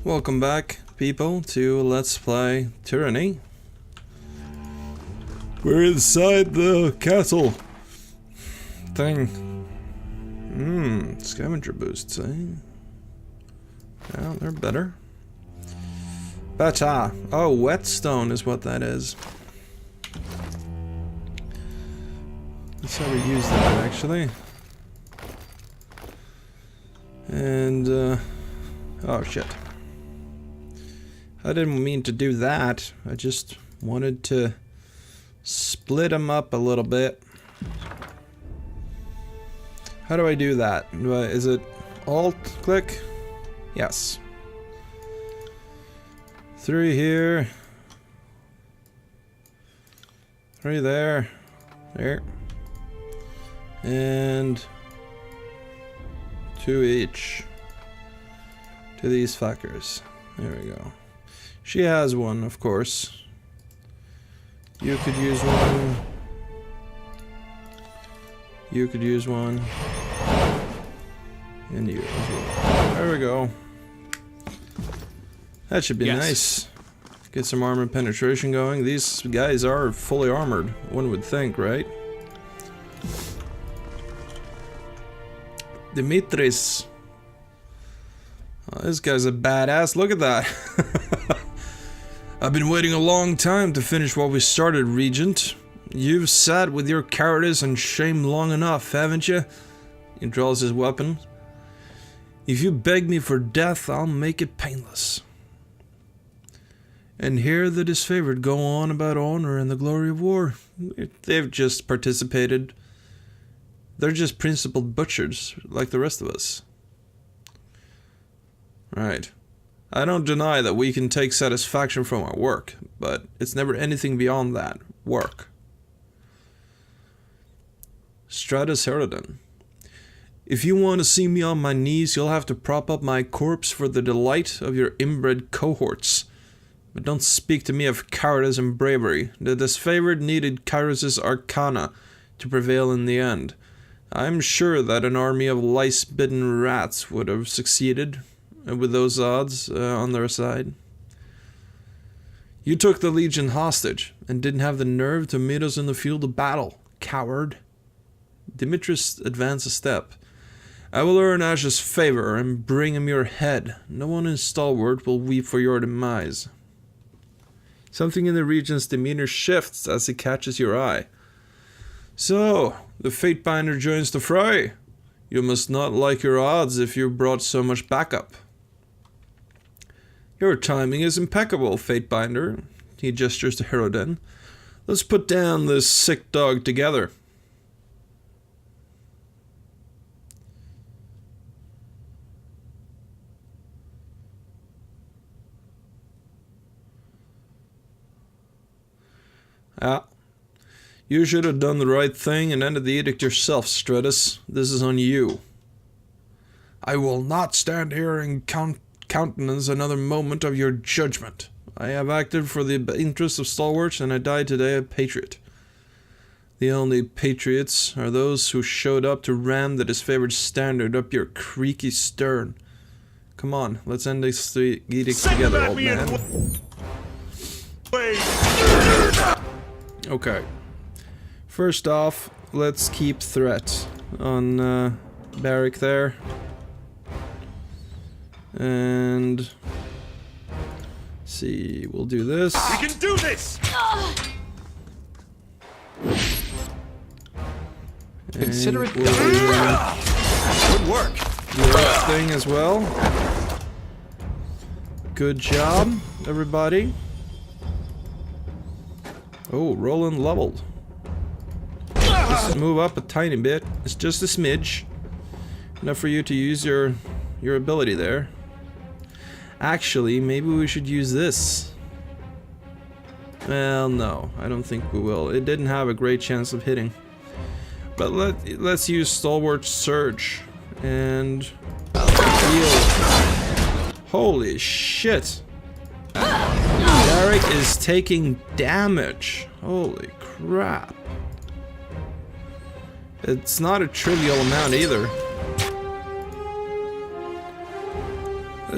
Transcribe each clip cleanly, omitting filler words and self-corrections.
Welcome back, people, to Let's Play Tyranny. We're inside the castle thing. Scavenger boosts, eh? Yeah, they're better. Bata. Oh, whetstone is what that is. Let's how we use that, actually. And, oh shit. I didn't mean to do that. I just wanted to split them up a little bit. How do I do that? Is it Alt-click? Yes. 3 here. 3 there. There. And 2 each. To these fuckers. There we go. She has one, of course. You could use one. You could use one. And you as well. There we go. That should be nice. Get some armor penetration going. These guys are fully armored, one would think, right? Dimitris. Oh, this guy's a badass. Look at that. I've been waiting a long time to finish what we started, Regent. You've sat with your cowardice and shame long enough, haven't you? He draws his weapon. If you beg me for death, I'll make it painless. And hear the disfavored go on about honor and the glory of war. They've just participated. They're just principled butchers, like the rest of us. Right. I don't deny that we can take satisfaction from our work, but it's never anything beyond that. Work. Stratus Herodin. If you want to see me on my knees, you'll have to prop up my corpse for the delight of your inbred cohorts. But don't speak to me of cowardice and bravery. The disfavored needed Kyros's arcana to prevail in the end. I'm sure that an army of lice-bitten rats would have succeeded with those odds on their side. You took the Legion hostage and didn't have the nerve to meet us in the field of battle, coward. Dimitris advanced a step. I will earn Ash's favor and bring him your head. No one in Stalwart will weep for your demise. Something in the Regent's demeanor shifts as he catches your eye. So, the Fatebinder joins the fray. You must not like your odds if you brought so much backup. Your timing is impeccable, Fatebinder. He gestures to Herodin. Let's put down this sick dog together. You should have done the right thing and ended the edict yourself, Stratus. This is on you. I will not stand here and countenance another moment of your judgment. I have acted for the interests of stalwarts, and I died today a patriot. The only patriots are those who showed up to ram the disfavored standard up your creaky stern. Come on, let's end this edict together, old man. Okay. First off, let's keep threat on Barrack there. And see, we'll do this. We can do this. Consider it done. Good work. Do that thing as well. Good job, everybody. Oh, Roland leveled. Just move up a tiny bit. It's just a smidge. Enough for you to use your ability there. Actually, maybe we should use this. Well, no, I don't think we will. It didn't have a great chance of hitting. But let's use Stalwart Surge and heal. Holy shit! Barrack is taking damage. Holy crap! It's not a trivial amount either.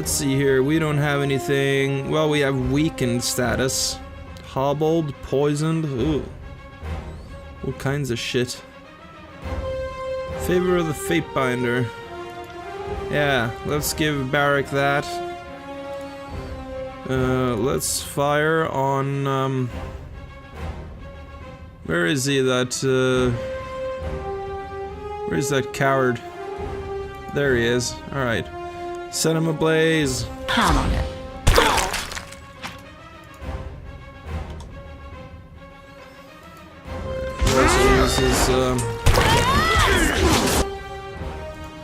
Let's see here, we don't have anything. Well, we have weakened status. Hobbled, poisoned, ooh. All kinds of shit. Favor of the Fatebinder. Yeah, let's give Barrack that. Let's fire on, where is he, that, where's that coward? There he is, alright. Set him ablaze. Count on it. Let's use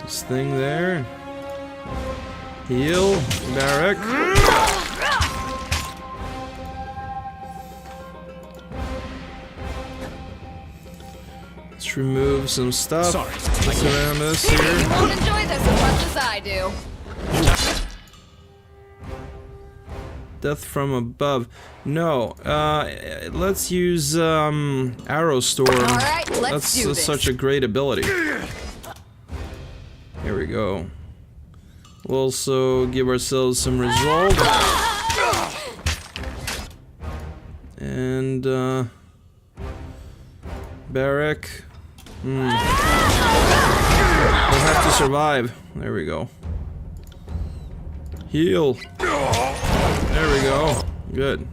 this thing there. Heal, Barrack. Let's remove some stuff that's around us here. You won't enjoy this as much as I do. Death from above. No, let's use Arrow Storm. Alright, let's That's do this. such a great ability. Here we go. We'll also give ourselves some resolve. And Barrack. We'll have to survive. There we go. Heal. There we go. Good.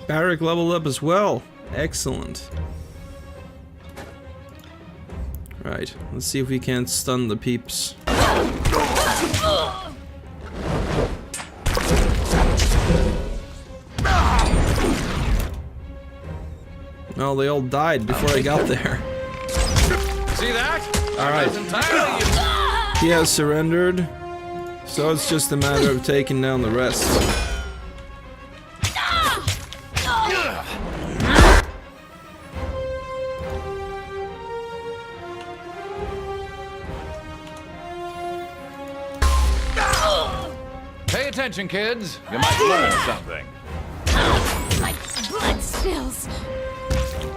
Barrack leveled up as well. Excellent. Right, let's see if we can't stun the peeps. Well, they all died before I got there. See that? Alright. Entirely. He has surrendered, so it's just a matter of taking down the rest. Pay attention, kids. You might learn something. My blood spills.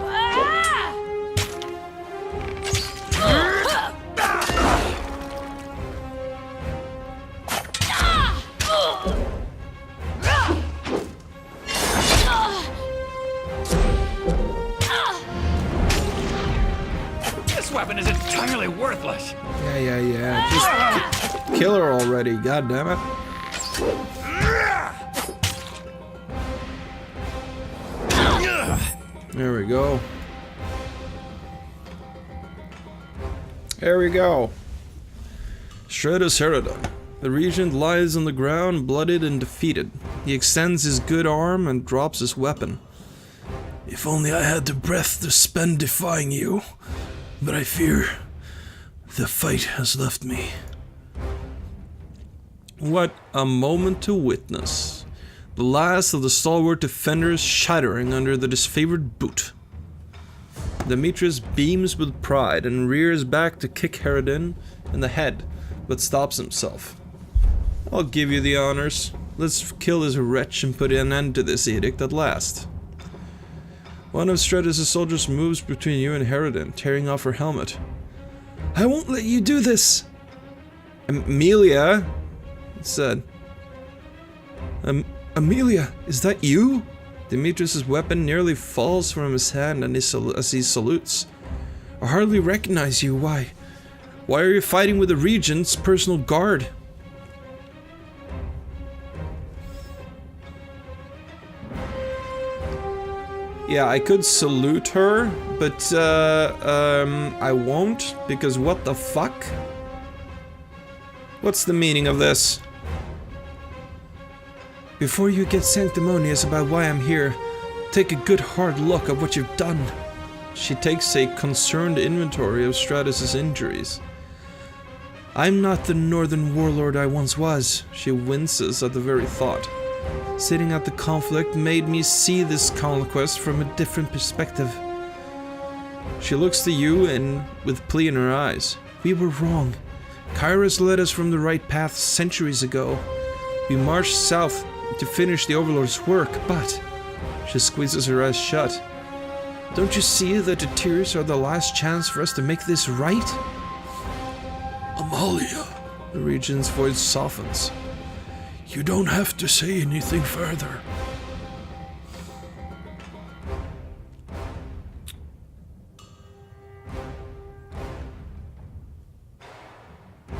Ah! This weapon is entirely worthless. Yeah. Just kill her already, god damn it. There we go. There we go. Shredder's Herodon. The regent lies on the ground, bloodied and defeated. He extends his good arm and drops his weapon. If only I had the breath to spend defying you, but I fear the fight has left me. What a moment to witness. The last of the stalwart defenders shattering under the disfavored boot. Demetrius beams with pride and rears back to kick Herodin in the head, but stops himself. I'll give you the honors. Let's kill this wretch and put an end to this edict at last. One of Stratus' soldiers moves between you and Herodin, tearing off her helmet. I won't let you do this! Amelia, it said. Amelia, is that you? Demetrius' weapon nearly falls from his hand and as he salutes. I hardly recognize you. Why? Why are you fighting with the regent's personal guard? Yeah, I could salute her, but I won't, because what the fuck? What's the meaning of this? Before you get sanctimonious about why I'm here, take a good hard look at what you've done. She takes a concerned inventory of Stratus' injuries. I'm not the northern warlord I once was. She winces at the very thought. Sitting at the conflict made me see this conquest from a different perspective. She looks to you and with plea in her eyes. We were wrong. Kairos led us from the right path centuries ago. We marched south to finish the Overlord's work, but... She squeezes her eyes shut. Don't you see that the tears are the last chance for us to make this right? Amalia, The Regent's voice softens. you don't have to say anything further.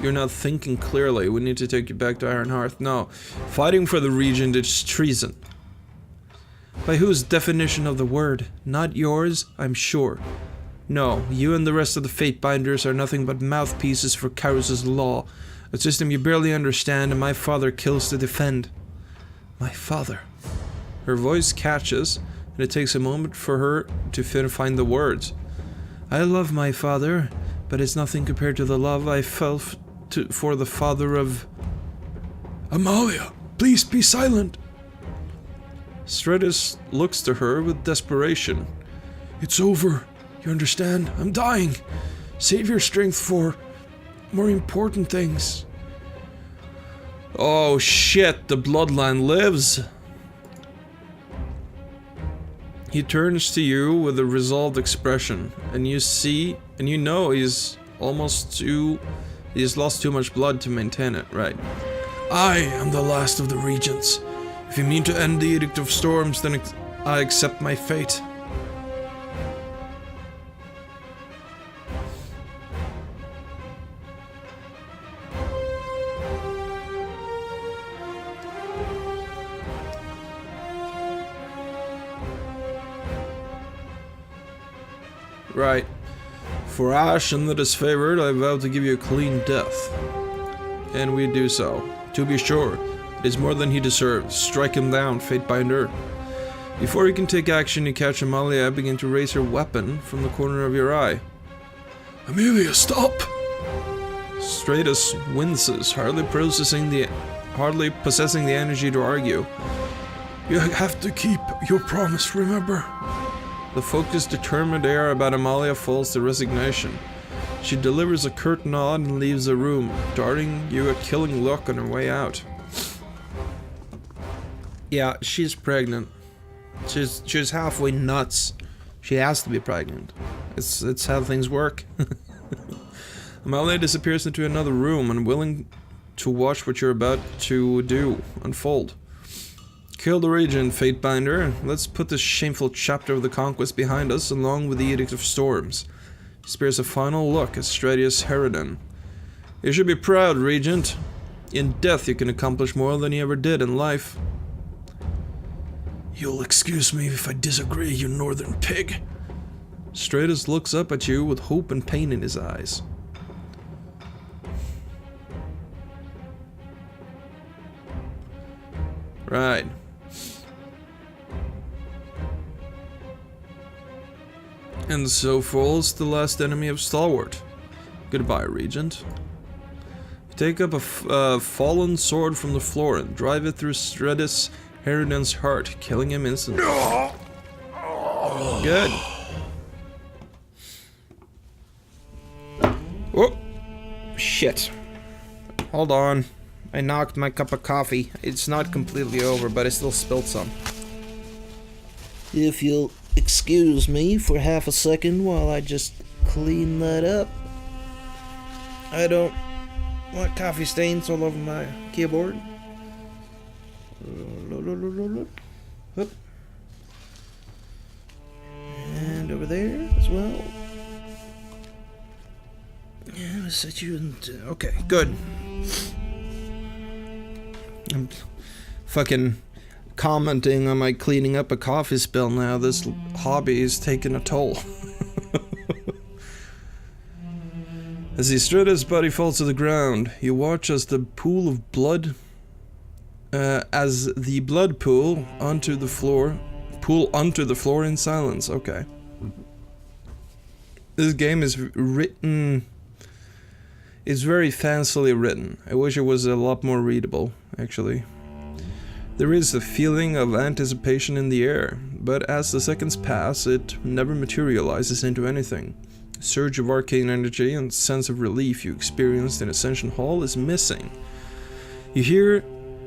You're not thinking clearly. We need to take you back to Ironhearth. No. Fighting for the Regent is treason. By whose definition of the word? Not yours, I'm sure. No, you and the rest of the Fatebinders are nothing but mouthpieces for Kairos' law, a system you barely understand and my father kills to defend. My father. Her voice catches, and it takes a moment for her to find the words. I love my father, but it's nothing compared to the love I felt for the father of... Amalia, please be silent. Stratus looks to her with desperation. It's over. You understand? I'm dying. Save your strength for more important things. Oh shit, the Bloodline lives! He turns to you with a resolved expression, and you see, and you know he's lost too much blood to maintain it, right? I am the last of the Regents. If you mean to end the Edict of Storms, then I accept my fate. Right. For Ash and the disfavored, I vow to give you a clean death. And we do so. To be sure, it is more than he deserves. Strike him down, Fatebinder. Before you can take action, you catch Amalia begin to raise her weapon from the corner of your eye. Amelia, stop! Stratus winces, hardly possessing the energy to argue. You have to keep your promise, remember? The focused, determined air about Amalia falls to resignation. She delivers a curt nod and leaves the room, darting you a killing look on her way out. Yeah, she's pregnant. She's halfway nuts. She has to be pregnant. It's how things work. Amalia disappears into another room, unwilling to watch what you're about to do unfold. Kill the Regent, Fatebinder. Let's put this shameful chapter of the conquest behind us, along with the Edict of Storms. He spares a final look at Stradius Herodin. You should be proud, Regent. In death you can accomplish more than you ever did in life. You'll excuse me if I disagree, you northern pig. Stratus looks up at you with hope and pain in his eyes. Right. And so falls the last enemy of Stalwart. Goodbye, Regent. Take up a fallen sword from the floor and drive it through Stratus Herodin's heart, killing him instantly. Good. Oh, shit. Hold on. I knocked my cup of coffee. It's not completely over, but I still spilled some. If you'll excuse me for half a second while I just clean that up. I don't want coffee stains all over my keyboard. Up. And over there as well. Yeah, set you into... Okay, good. I'm fucking commenting on my cleaning up a coffee spill now. This hobby is taking a toll. As he stood, his body falls to the ground. You watch as the pool of blood, as the blood pool onto the floor in silence. Okay. This game is written. It's very fancily written. I wish it was a lot more readable, actually. There is a feeling of anticipation in the air, but as the seconds pass, it never materializes into anything. The surge of arcane energy and sense of relief you experienced in Ascension Hall is missing. You hear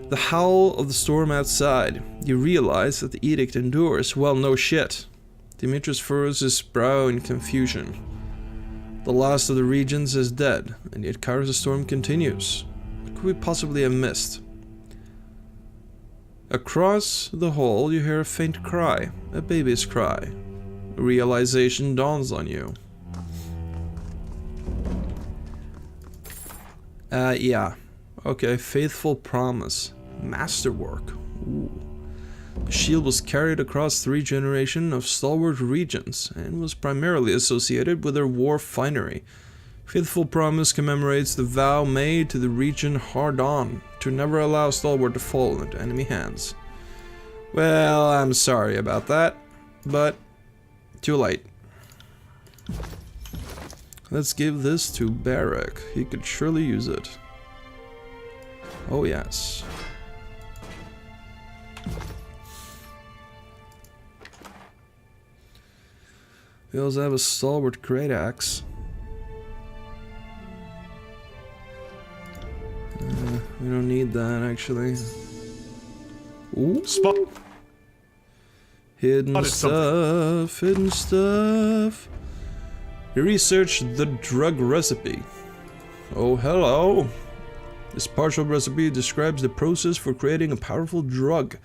The howl of the storm outside. You realize that the edict endures. Well, no shit. Demetrius furrows his brow in confusion. The last of the regions is dead, and yet Kairos' storm continues. What could we possibly have missed? Across the hall, you hear a faint cry, a baby's cry. A realization dawns on you. Yeah. Okay, faithful promise. Masterwork. Ooh. The shield was carried across 3 generations of stalwart regions, and was primarily associated with their war finery. Faithful promise commemorates the vow made to the region Hardon to never allow stalwart to fall into enemy hands. Well, I'm sorry about that, but too late. Let's give this to Barrack. He could surely use it. Oh yes. We also have a stalwart great axe. We don't need that actually. Ooh. Spot. Hidden stuff, hidden stuff. You researched the drug recipe. Oh, hello. This partial recipe describes the process for creating a powerful drug,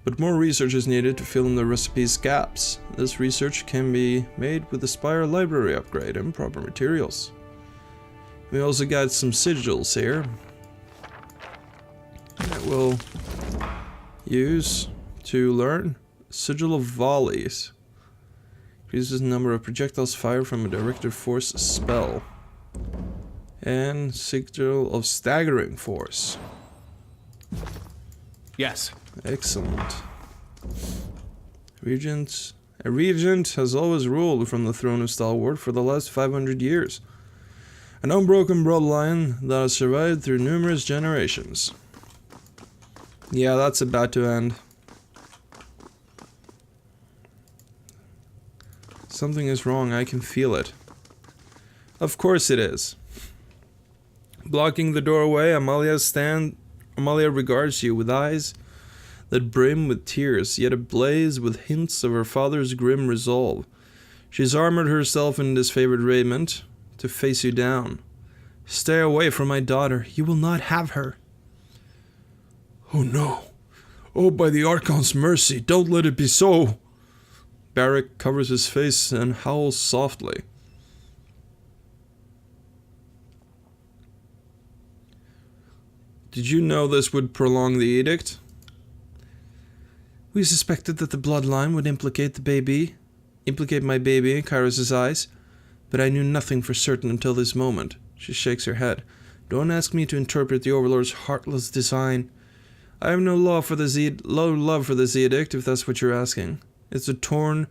but more research is needed to fill in the recipe's gaps. This research can be made with the Spire library upgrade and proper materials. We also got some sigils here that we'll use to learn. Sigil of Volleys. Increases the number of projectiles fired from a directed force spell. And Sigil of Staggering Force. Yes. Excellent. A regent has always ruled from the throne of Stalwart for the last 500 years. An unbroken bloodline that has survived through numerous generations. Yeah, that's about to end. Something is wrong, I can feel it. Of course it is. Blocking the doorway, Amalia regards you with eyes that brim with tears, yet ablaze with hints of her father's grim resolve. She's armored herself in disfavored raiment to face you down. Stay away from my daughter. You will not have her. Oh no. Oh, by the Archon's mercy, don't let it be so. Barrack covers his face and howls softly. Did you know this would prolong the edict? We suspected that the bloodline would implicate my baby in Kairos' eyes, but I knew nothing for certain until this moment. She shakes her head. Don't ask me to interpret the Overlord's heartless design. I have no love for this edict, if that's what you're asking. It's torn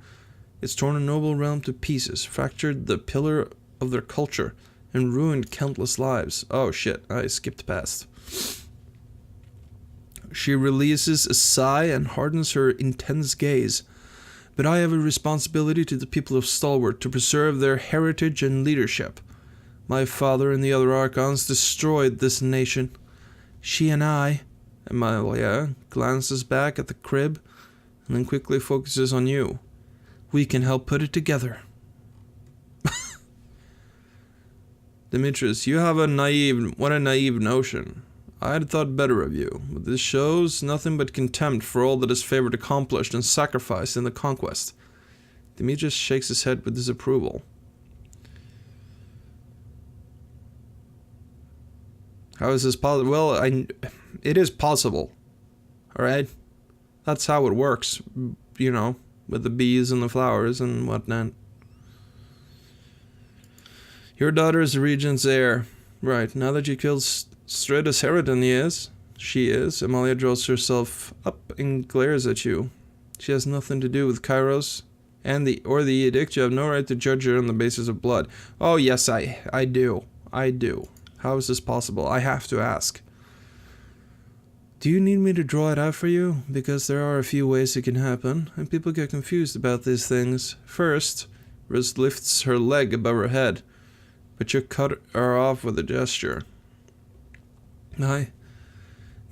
a noble realm to pieces, fractured the pillar of their culture, and ruined countless lives. Oh shit, I skipped past. She releases a sigh and hardens her intense gaze. But I have a responsibility to the people of Stalwart to preserve their heritage and leadership. My father and the other Archons destroyed this nation. She and I... Amalia glances back at the crib and then quickly focuses on you. We can help put it together. Demetrius, you have a naive notion. I had thought better of you, but this shows nothing but contempt for all that is favored accomplished and sacrificed in the conquest. Demetrius shakes his head with disapproval. How is this possible? Well, it is possible. Alright? That's how it works, you know, with the bees and the flowers and whatnot. Your daughter is the Regent's heir. Right, now that you killed Stratus Herodon, she is. Amalia draws herself up and glares at you. She has nothing to do with Kairos and the edict. You have no right to judge her on the basis of blood. Oh yes, I do. How is this possible? I have to ask. Do you need me to draw it out for you? Because there are a few ways it can happen, and people get confused about these things. First, Riz lifts her leg above her head, but you cut her off with a gesture. My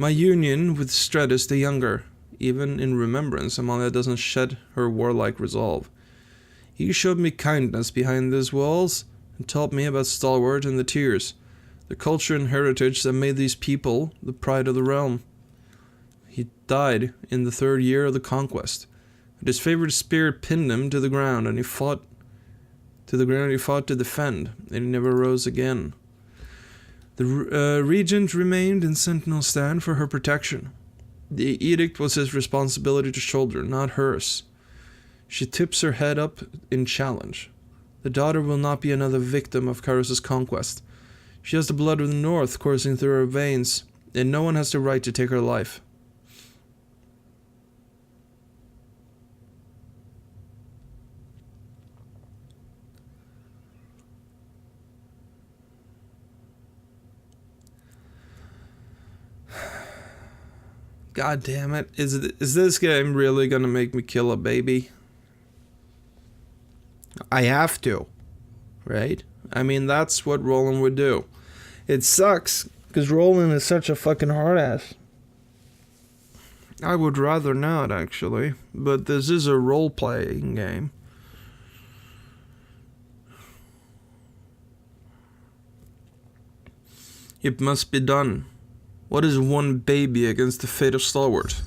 My union with Stratus the Younger. Even in remembrance, Amalia doesn't shed her warlike resolve. He showed me kindness behind these walls and taught me about Stalwart and the Tears, the culture and heritage that made these people the pride of the realm. He died in the 3rd year of the conquest, and his favorite spear pinned him to the ground, and he fought to defend, and he never rose again. The regent remained in sentinel stand for her protection. The edict was his responsibility to shoulder, not hers. She tips her head up in challenge. The daughter will not be another victim of Kairos' conquest. She has the blood of the North coursing through her veins, and no one has the right to take her life. God damn it. Is this game really gonna make me kill a baby? I have to. Right? I mean, that's what Roland would do. It sucks, because Roland is such a fucking hard ass. I would rather not, actually. But this is a role-playing game. It must be done. What is one baby against the fate of Stalwart?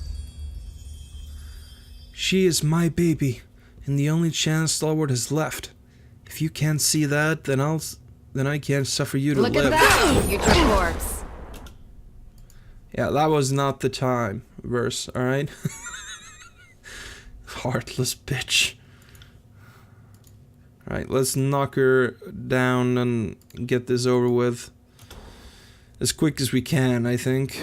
She is my baby, and the only chance Stalwart has left. If you can't see that, then I can't suffer you to live. Look at that, future corpse. Yeah, that was not the time verse, alright? Heartless bitch. Alright, let's knock her down and get this over with. As quick as we can, I think.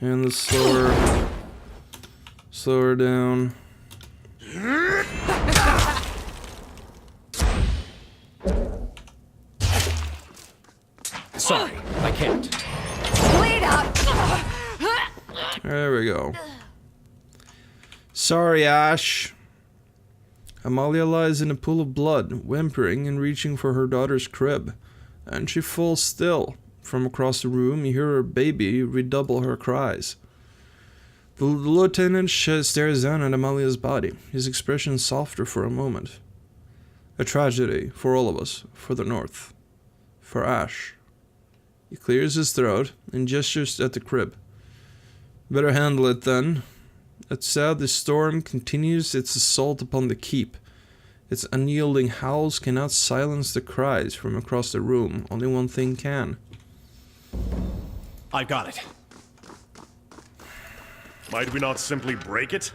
And let's slow her down. Sorry, I can't. Bleed out. There we go. Sorry, Ash. Amalia lies in a pool of blood, whimpering and reaching for her daughter's crib, and she falls still. From across the room, you hear her baby redouble her cries. The lieutenant stares down at Amalia's body, his expression softer for a moment. A tragedy for all of us, for the North, for Ash. He clears his throat and gestures at the crib. Better handle it then. It's sad the storm continues its assault upon the keep. Its unyielding howls cannot silence the cries from across the room. Only one thing can. I got it. Might we not simply break it?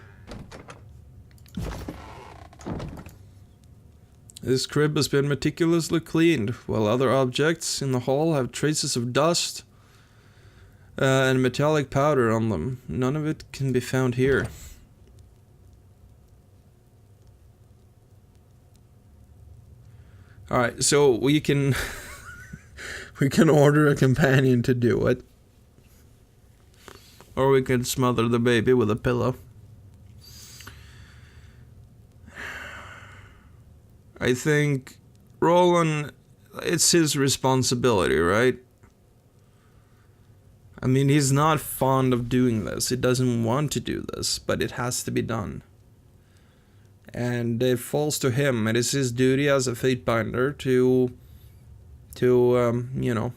This crib has been meticulously cleaned, while other objects in the hall have traces of dust and metallic powder on them. None of it can be found here. Alright, so we can we can order a companion to do it. Or we can smother the baby with a pillow. I think Roland, it's his responsibility, right? I mean, he's not fond of doing this. He doesn't want to do this, but it has to be done. And it falls to him. It is his duty as a Fatebinder to you know.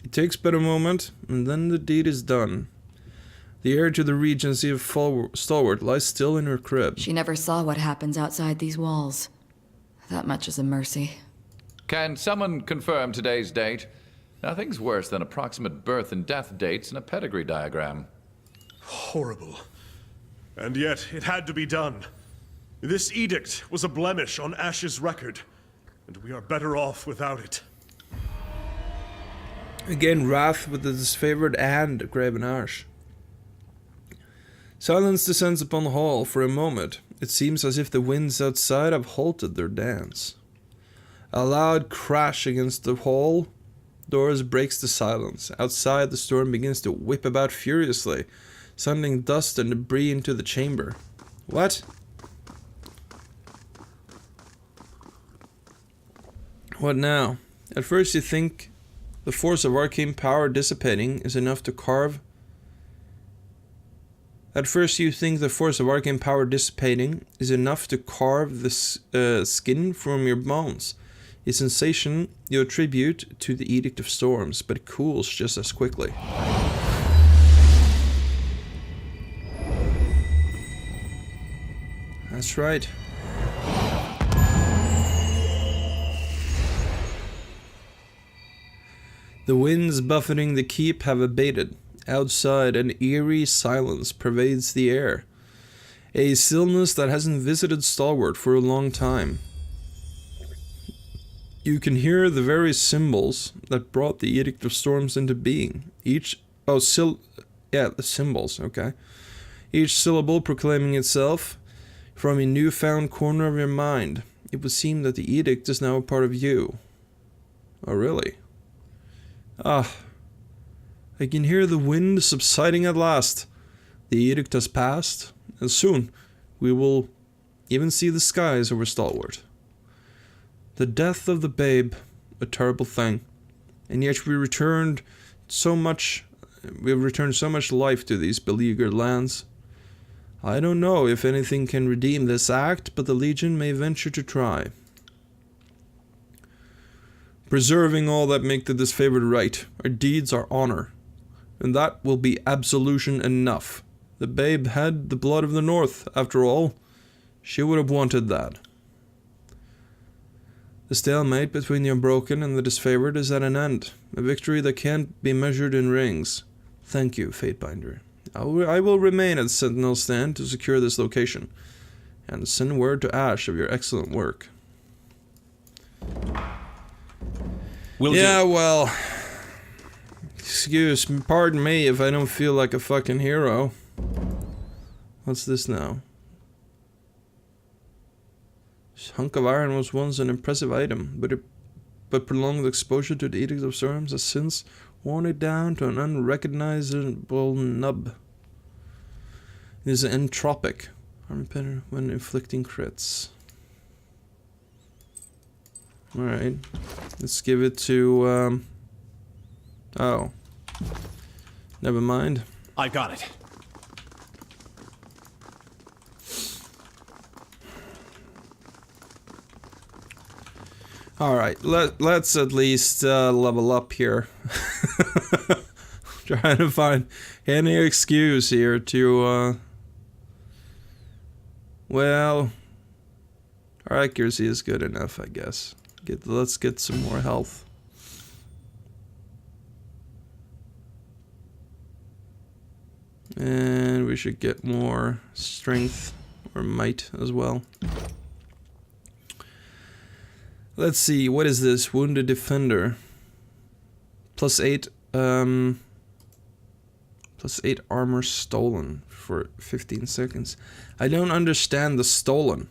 It takes but a moment, and then the deed is done. The heir to the regency of Stalwart lies still in her crib. She never saw what happens outside these walls. That much is a mercy. Can someone confirm today's date? Nothing's worse than approximate birth and death dates in a pedigree diagram. Horrible. And yet, it had to be done. This edict was a blemish on Ash's record, and we are better off without it. Again, wrath with the disfavored and Graven Ash. Silence descends upon the hall for a moment. It seems as if the winds outside have halted their dance. A loud crash against the hall doors breaks the silence. Outside, the storm begins to whip about furiously, sending dust and debris into the chamber. What? What now? At first you think the force of arcane power dissipating is enough to carve... At first you think the force of arcane power dissipating is enough to carve the skin from your bones. A sensation you attribute to the Edict of Storms, but it cools just as quickly. That's right. The winds buffeting the keep have abated. Outside, an eerie silence pervades the air. A stillness that hasn't visited Stalwart for a long time. You can hear the very symbols that brought the Edict of Storms into being. The symbols, okay. Each syllable proclaiming itself from a newfound corner of your mind. It would seem that the edict is now a part of you. Oh, really? Ah. I can hear the wind subsiding at last. The edict has passed, and soon we will even see the skies over Stalwart. The death of the babe, a terrible thing, and yet we have returned so much life to these beleaguered lands. I don't know if anything can redeem this act, but the Legion may venture to try. Preserving all that make the disfavored right, our deeds are honor, and that will be absolution enough. The babe had the blood of the North, after all. She would have wanted that. The stalemate between the unbroken and the disfavored is at an end, a victory that can't be measured in rings. Thank you, Fatebinder. I will remain at Sentinel Stand to secure this location, and send word to Ash of your excellent work. Well, pardon me if I don't feel like a fucking hero. What's this now? This hunk of iron was once an impressive item, but prolonged exposure to the Edict of Storms has since worn it down to an unrecognizable nub. It is entropic, armor when inflicting crits. Alright, let's give it to, oh. Never mind. I got it. Alright, let's at least level up here. Trying to find any excuse here to, well, our accuracy is good enough, I guess. Let's get some more health. And we should get more strength or might as well. Let's see, what is this? Wounded Defender. +8, +8 armor stolen for 15 seconds. I don't understand the stolen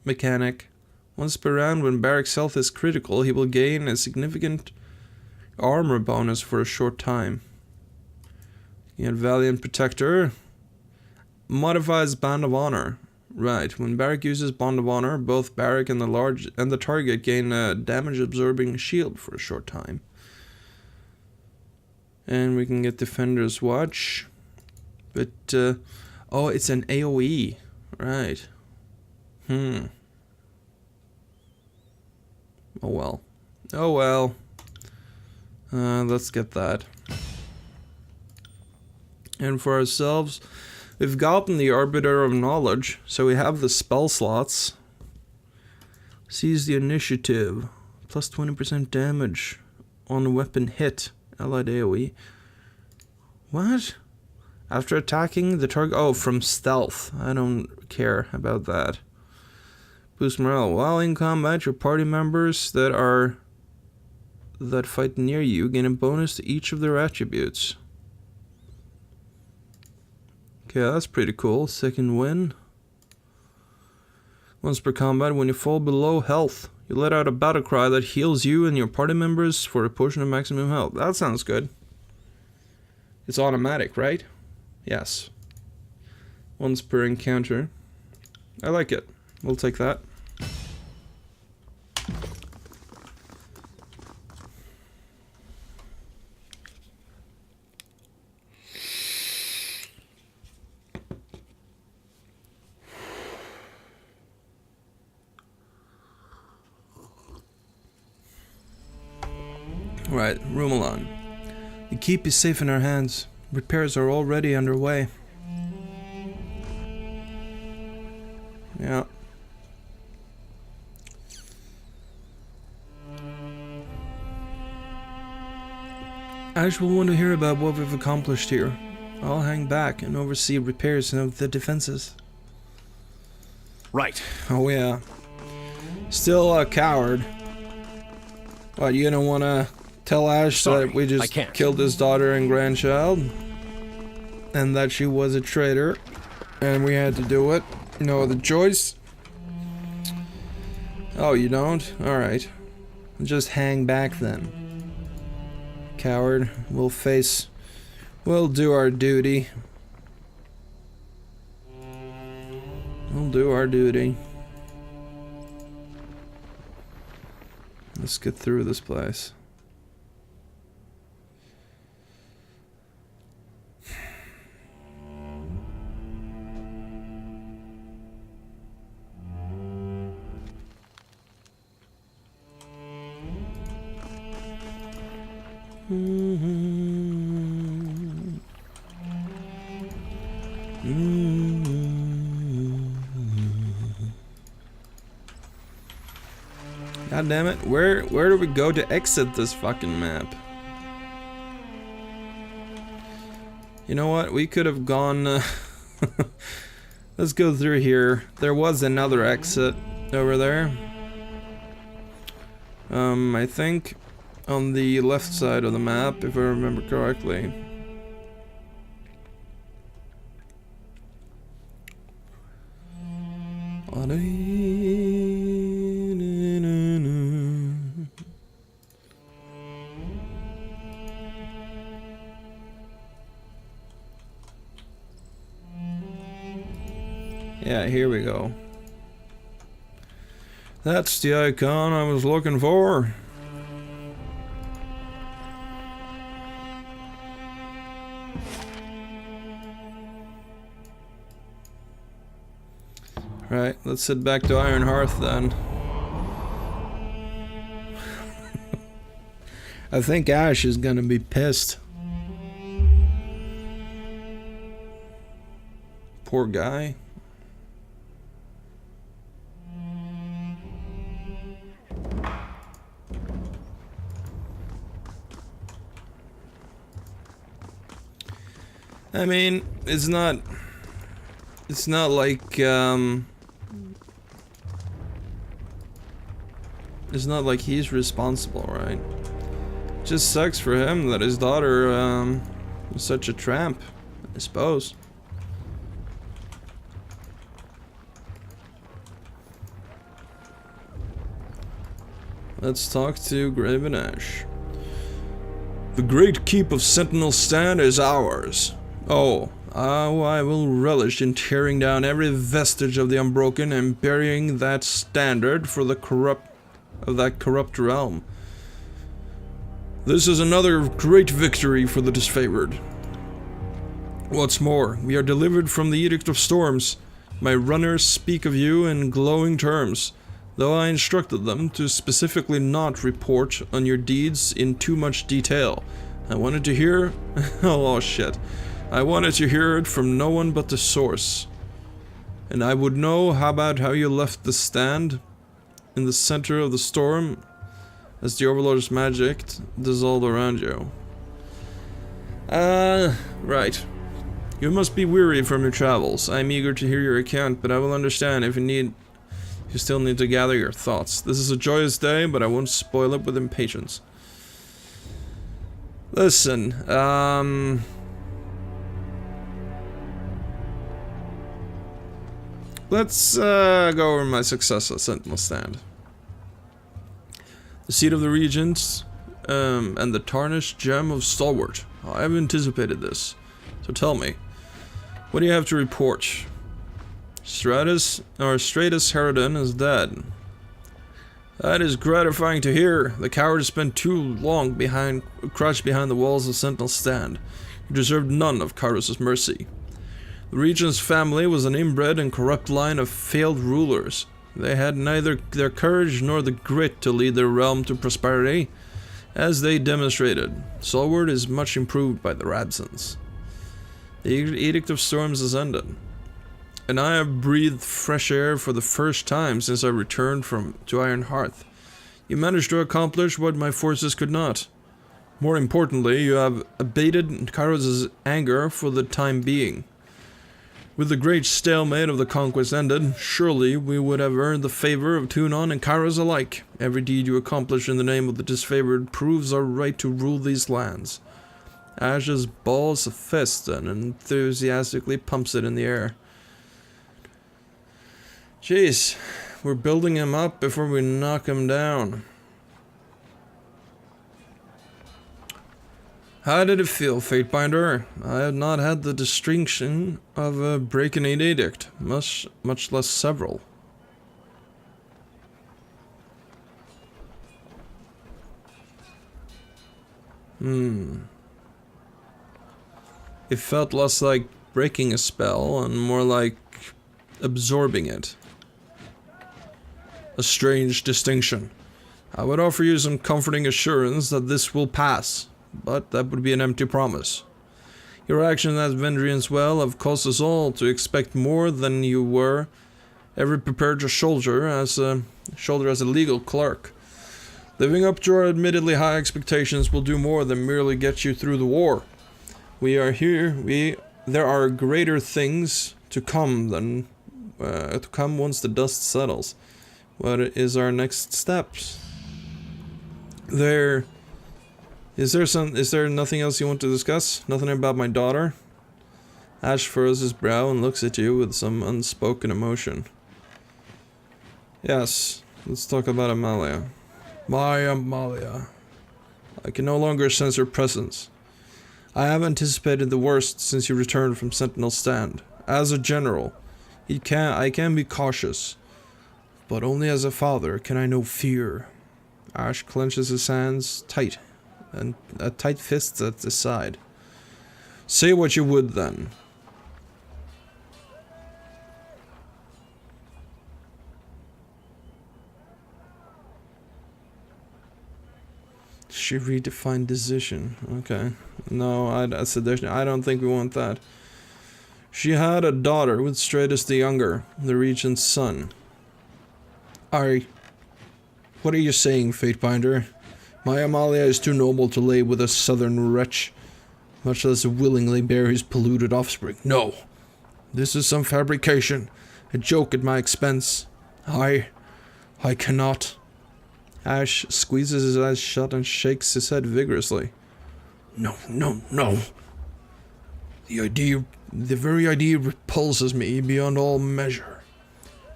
mechanic. Once per round, when Barrack's health is critical, he will gain a significant armor bonus for a short time. You have Valiant Protector. Modifies Bond of Honor. Right, when Barrack uses Bond of Honor, both Barrack and the target gain a damage-absorbing shield for a short time. And we can get Defender's Watch. But, oh, it's an AoE. Right. Oh well. Oh well. Let's get that. And for ourselves, we've gotten the Arbiter of Knowledge, so we have the spell slots. Seize the Initiative. Plus 20% damage on a weapon hit. Allied AoE. What? After attacking the target... Oh, from stealth. I don't care about that. Boost morale. While in combat, your party members that fight near you gain a bonus to each of their attributes. Okay, that's pretty cool. Second win. Once per combat, when you fall below health, you let out a battle cry that heals you and your party members for a portion of maximum health. That sounds good. It's automatic, right? Yes. Once per encounter. I like it. We'll take that. Right, Rumelon. The keep is safe in our hands. Repairs are already underway. Yeah. Ash will want to hear about what we've accomplished here. I'll hang back and oversee repairs of the defenses. Right. Oh yeah. Still a coward. What, you don't want to tell Ash Sorry, that we I just can't. killed his daughter and grandchild? And that she was a traitor? And we had to do it? No other choice? Oh, you don't? Alright. Just hang back then. Coward. We'll do our duty. We'll do our duty. Let's get through this place. God damn it, where do we go to exit this fucking map? You know what, we could have gone, let's go through here. There was another exit over there. I think on the left side of the map, if I remember correctly. Yeah, here we go. That's the icon I was looking for. Right, let's head back to Iron Hearth then. I think Ash is gonna be pissed. Poor guy. I mean, it's not like, it's not like he's responsible, right? It just sucks for him that his daughter, is such a tramp, I suppose. Let's talk to Graven Ash. The great keep of Sentinel Stand is ours. Oh, I will relish in tearing down every vestige of the Unbroken and burying that standard for the corrupt realm. This is another great victory for the disfavored. What's more, we are delivered from the Edict of Storms. My runners speak of you in glowing terms, though I instructed them to specifically not report on your deeds in too much detail. I wanted to hear... oh shit. I wanted to hear it from no one but the source. And I would know about how you left the stand in the center of the storm as the Overlord's magic dissolved around you. Right. You must be weary from your travels. I am eager to hear your account, but I will understand if you still need to gather your thoughts. This is a joyous day, but I won't spoil it with impatience. Listen, let's go over my success at Sentinel Stand. The seat of the regents, and the tarnished gem of Stalwart. I have anticipated this. So tell me, what do you have to report? Stratus Harridan is dead. That is gratifying to hear. The coward has spent too long crouched behind the walls of Sentinel Stand. He deserved none of Kairos' mercy. The regent's family was an inbred and corrupt line of failed rulers. They had neither their courage nor the grit to lead their realm to prosperity, As they demonstrated, Solward is much improved by their absence. The Edict of Storms has ended, and I have breathed fresh air for the first time since I returned to Iron Hearth. You managed to accomplish what my forces could not. More importantly, you have abated Kairos' anger for the time being. With the great stalemate of the conquest ended, surely we would have earned the favor of Tunon and Kairos alike. Every deed you accomplish in the name of the disfavored proves our right to rule these lands. Ashes balls a fist and enthusiastically pumps it in the air. Jeez, we're building him up before we knock him down. How did it feel, Fatebinder? I have not had the distinction of breaking an edict, much less several. It felt less like breaking a spell and more like absorbing it. A strange distinction. I would offer you some comforting assurance that this will pass, but that would be an empty promise. Your actions as Vendrian's well have caused us all to expect more than you were ever prepared to shoulder as a legal clerk. Living up to our admittedly high expectations will do more than merely get you through the war. We are here. There are greater things to come once the dust settles. What is our next steps? Is there nothing else you want to discuss? Nothing about my daughter? Ash furrows his brow and looks at you with some unspoken emotion. Yes, let's talk about Amalia. My Amalia. I can no longer sense her presence. I have anticipated the worst since you returned from Sentinel Stand. As a general, I can be cautious, but only as a father can I know fear. Ash clenches his hands tight, and tight fists at his side. Say what you would then. She redefined decision. Okay. No, that's addition. I don't think we want that. She had a daughter with Stratus the Younger, the Regent's son. What are you saying, Fatebinder? My Amalia is too noble to lay with a southern wretch, much less willingly bear his polluted offspring. No, this is some fabrication, a joke at my expense. I cannot. Ash squeezes his eyes shut and shakes his head vigorously. No. The very idea repulses me beyond all measure.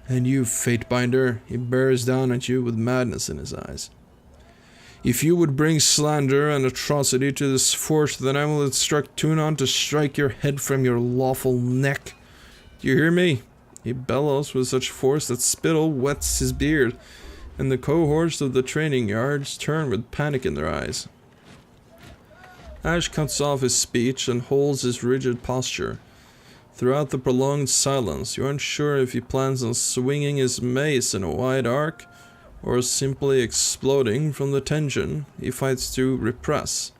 And you, Fatebinder, he bears down at you with madness in his eyes. If you would bring slander and atrocity to this fort, then I will instruct Tunon to strike your head from your lawful neck. Do you hear me? He bellows with such force that spittle wets his beard, and the cohorts of the training yards turn with panic in their eyes. Ash cuts off his speech and holds his rigid posture. Throughout the prolonged silence, you aren't sure if he plans on swinging his mace in a wide arc, or simply exploding from the tension he fights to repress.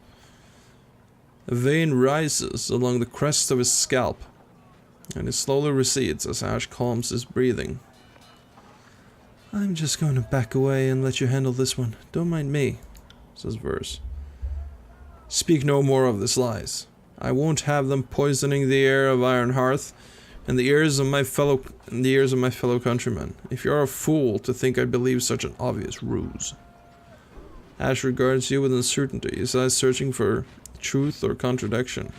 A vein rises along the crest of his scalp, and it slowly recedes as Ash calms his breathing. I'm just going to back away and let you handle this one. Don't mind me, says Verse. Speak no more of this lies. I won't have them poisoning the air of Iron Hearth and the ears of my fellow countrymen. If you're a fool to think I believe such an obvious ruse. Ash regards you with uncertainty, his eyes searching for truth or contradiction.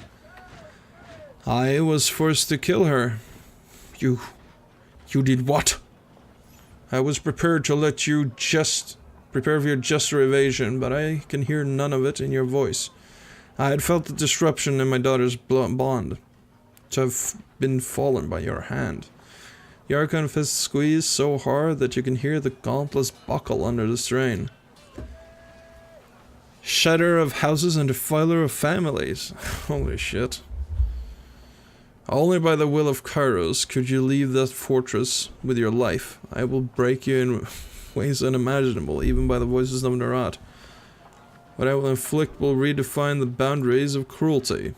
I was forced to kill her. You did what? I was prepared to let you prepare for your jester evasion, but I can hear none of it in your voice. I had felt the disruption in my daughter's bond, to have been fallen by your hand. The Archon fist squeezed so hard that you can hear the gauntlets buckle under the strain. Shatter of houses and defiler of families. Holy shit. Only by the will of Kairos could you leave that fortress with your life. I will break you in ways unimaginable, even by the voices of Nerat. What I will inflict will redefine the boundaries of cruelty.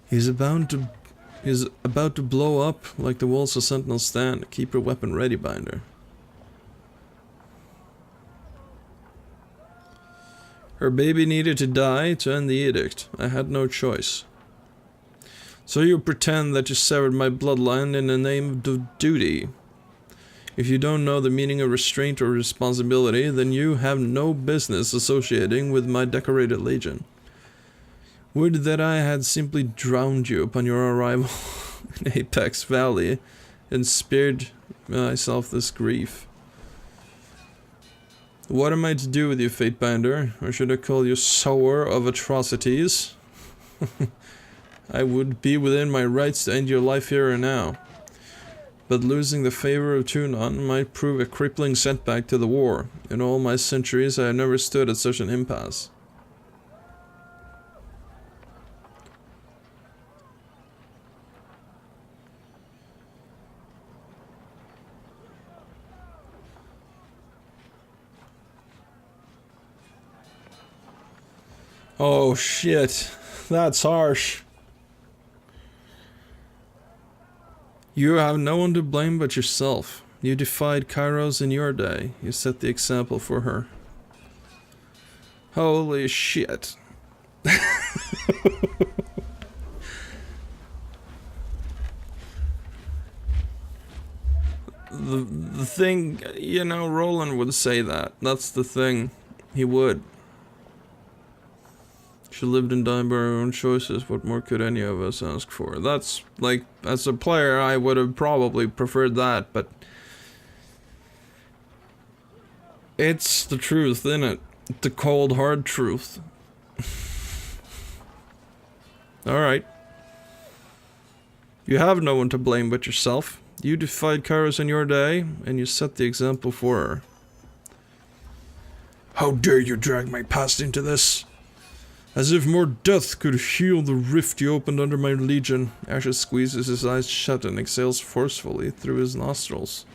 He's about to blow up like the walls of Sentinel stand. Keep your weapon ready, Binder. Her baby needed to die to end the edict. I had no choice. So you pretend that you severed my bloodline in the name of duty. If you don't know the meaning of restraint or responsibility, then you have no business associating with my decorated legion. Would that I had simply drowned you upon your arrival in Apex Valley and spared myself this grief. What am I to do with you, Fatebinder? Or should I call you sower of atrocities? I would be within my rights to end your life here and now. But losing the favor of Tunon might prove a crippling setback to the war. In all my centuries, I have never stood at such an impasse. Oh shit, that's harsh. You have no one to blame but yourself. You defied Kairos in your day. You set the example for her. Holy shit. The thing, you know, Roland would say that. That's the thing. He would. She lived and died by her own choices. What more could any of us ask for? That's, like, as a player, I would have probably preferred that, but... it's the truth, isn't it? The cold, hard truth. Alright. You have no one to blame but yourself. You defied Kairos in your day, and you set the example for her. How dare you drag my past into this? As if more death could heal the rift you opened under my legion. Ashes squeezes his eyes shut and exhales forcefully through his nostrils.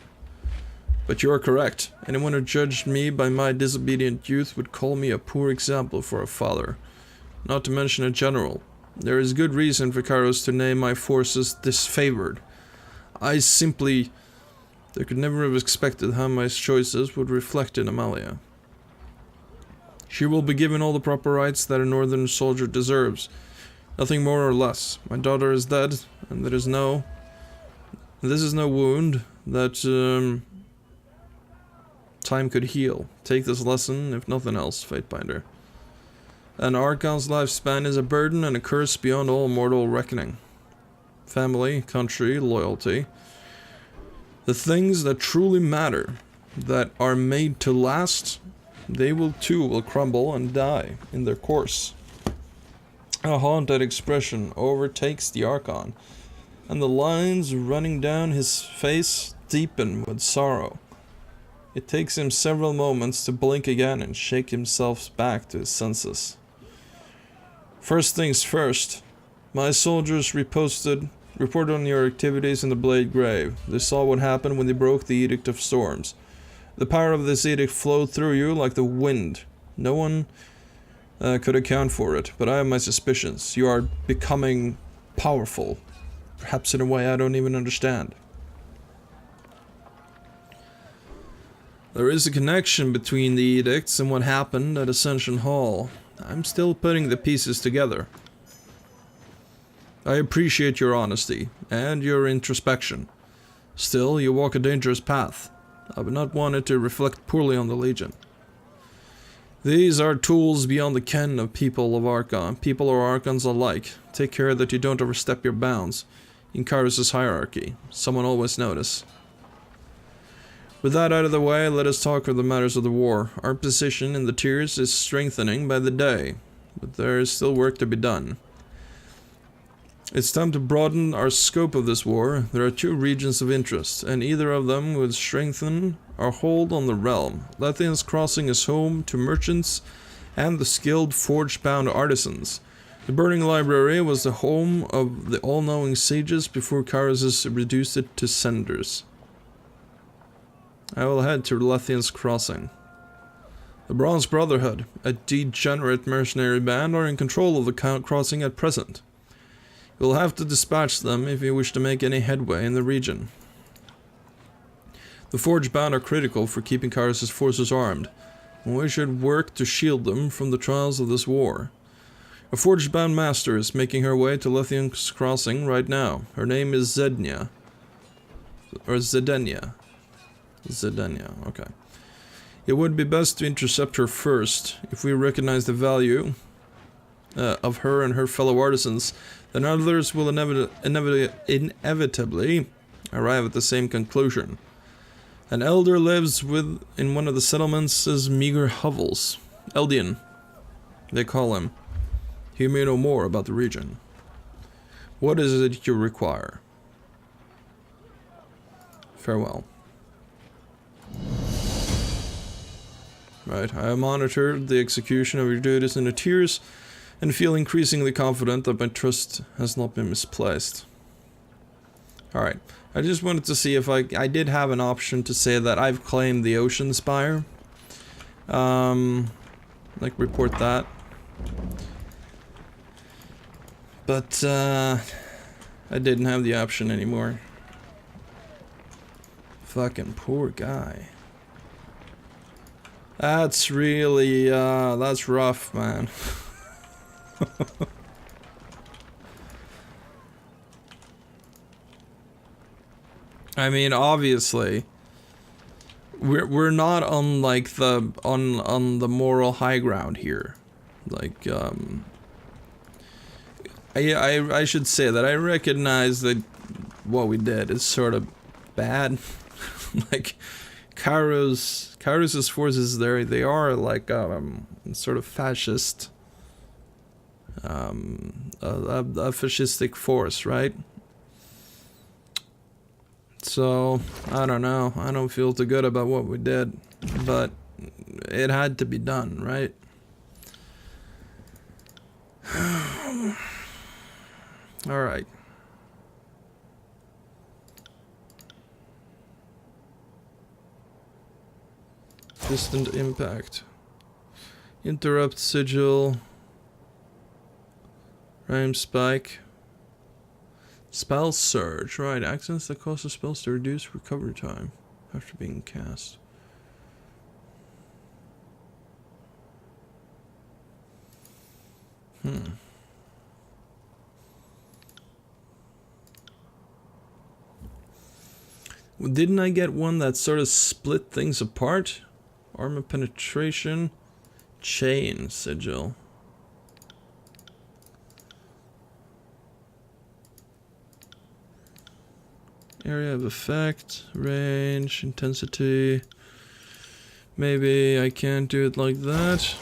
But you are correct. Anyone who judged me by my disobedient youth would call me a poor example for a father. Not to mention a general. There is good reason for Kairos to name my forces disfavored. I simply... They could never have expected how my choices would reflect in Amalia. She will be given all the proper rights that a northern soldier deserves. Nothing more or less. My daughter is dead, and this is no wound that time could heal. Take this lesson, if nothing else, Fatebinder. An Archon's lifespan is a burden and a curse beyond all mortal reckoning. Family, country, loyalty. The things that truly matter, that are made to last, they will crumble and die in their course. A haunted expression overtakes the Archon, and the lines running down his face deepen with sorrow. It takes him several moments to blink again and shake himself back to his senses. First things first, my soldiers reported on your activities in the Blade Grave. They saw what happened when they broke the Edict of Storms. The power of this edict flowed through you like the wind. No one could account for it, but I have my suspicions. You are becoming powerful, perhaps in a way I don't even understand. There is a connection between the edicts and what happened at Ascension Hall. I'm still putting the pieces together. I appreciate your honesty and your introspection. Still, you walk a dangerous path. I would not want it to reflect poorly on the Legion. These are tools beyond the ken of people of Archon. People or Archons alike. Take care that you don't overstep your bounds. In Kairos' hierarchy, someone always notice. With that out of the way, let us talk of the matters of the war. Our position in the tiers is strengthening by the day, but there is still work to be done. It's time to broaden our scope of this war. There are two regions of interest, and either of them would strengthen our hold on the realm. Lethean's Crossing is home to merchants and the skilled forge-bound artisans. The Burning Library was the home of the all-knowing sages before Kairos reduced it to cinders. I will head to Lethean's Crossing. The Bronze Brotherhood, a degenerate mercenary band, are in control of the crossing at present. You'll have to dispatch them if you wish to make any headway in the region. The Forge Bound are critical for keeping Kyrus' forces armed, and we should work to shield them from the trials of this war. A Forge Bound master is making her way to Lethian's Crossing right now. Her name is Zednia. Or Zedenia. Zedenia, okay. It would be best to intercept her first. If we recognize the value of her and her fellow artisans, then others will inevitably arrive at the same conclusion. An elder lives in one of the settlements' meager hovels. Eldian, they call him. He may know more about the region. What is it you require? Farewell. Right, I have monitored the execution of your duties in the tears and feel increasingly confident that my trust has not been misplaced. Alright, I just wanted to see if I did have an option to say that I've claimed the Ocean Spire. Like report that. But, I didn't have the option anymore. Fucking poor guy. That's really, that's rough, man. I mean, obviously, we're not on like the on the moral high ground here. Like, I should say that I recognize that what we did is sort of bad. Like, Kyrus' forces there, they are like sort of fascist, a fascistic force, right? So, I don't know, I don't feel too good about what we did, but it had to be done, right? Alright. Distant impact. Interrupt sigil. Rhyme spike. Spell surge. Right, actions that cause the spells to reduce recovery time after being cast. Didn't I get one that sort of split things apart? Armor penetration, chain sigil. Area of effect, range, intensity. Maybe I can't do it like that.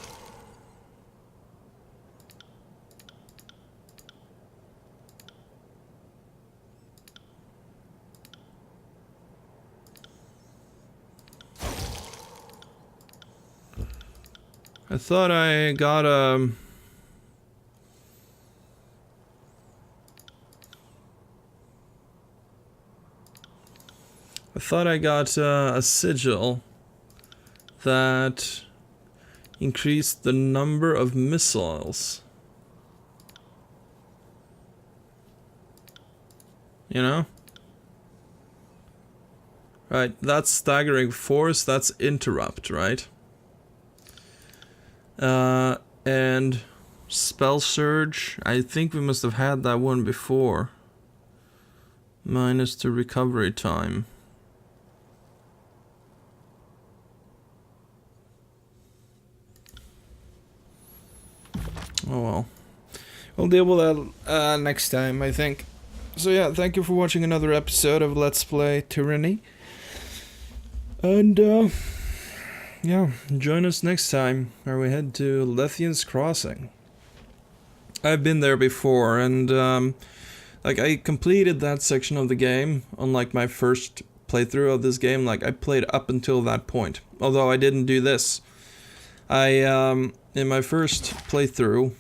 I thought I got a sigil that increased the number of missiles. You know? Right, that's staggering force, that's interrupt, right? And spell surge, I think we must have had that one before. Minus the recovery time. Oh well. We'll deal with that next time, I think. So yeah, thank you for watching another episode of Let's Play Tyranny. And yeah, join us next time where we head to Lethian's Crossing. I've been there before, and like I completed that section of the game on like my first playthrough of this game. Like I played up until that point, although I didn't do this. I in my first playthrough,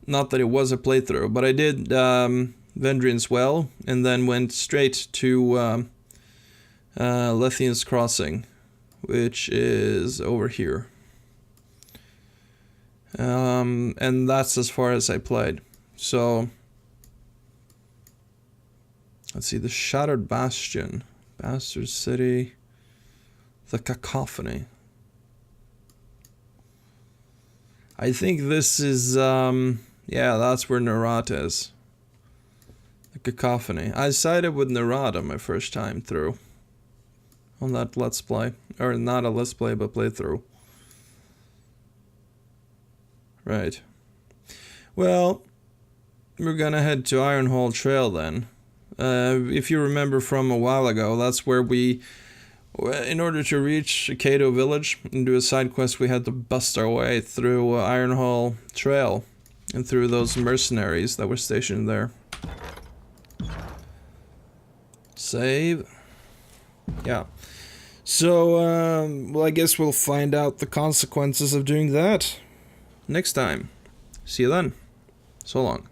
not that it was a playthrough, but I did Vendrian's Well, and then went straight to Lethian's Crossing, which is over here. And that's as far as I played. So let's see, the Shattered Bastion, Bastard City, the Cacophony. I think this is, yeah, that's where Narada is. The Cacophony. I sided with Narada my first time through. On that Let's Play. Or not a Let's Play, but playthrough. Right. Well, we're gonna head to Ironhall Trail then. If you remember from a while ago, that's where we, in order to reach Kato Village and do a side quest, we had to bust our way through Ironhall Trail and through those mercenaries that were stationed there. Save. Yeah. So, well, I guess we'll find out the consequences of doing that next time. See you then. So long.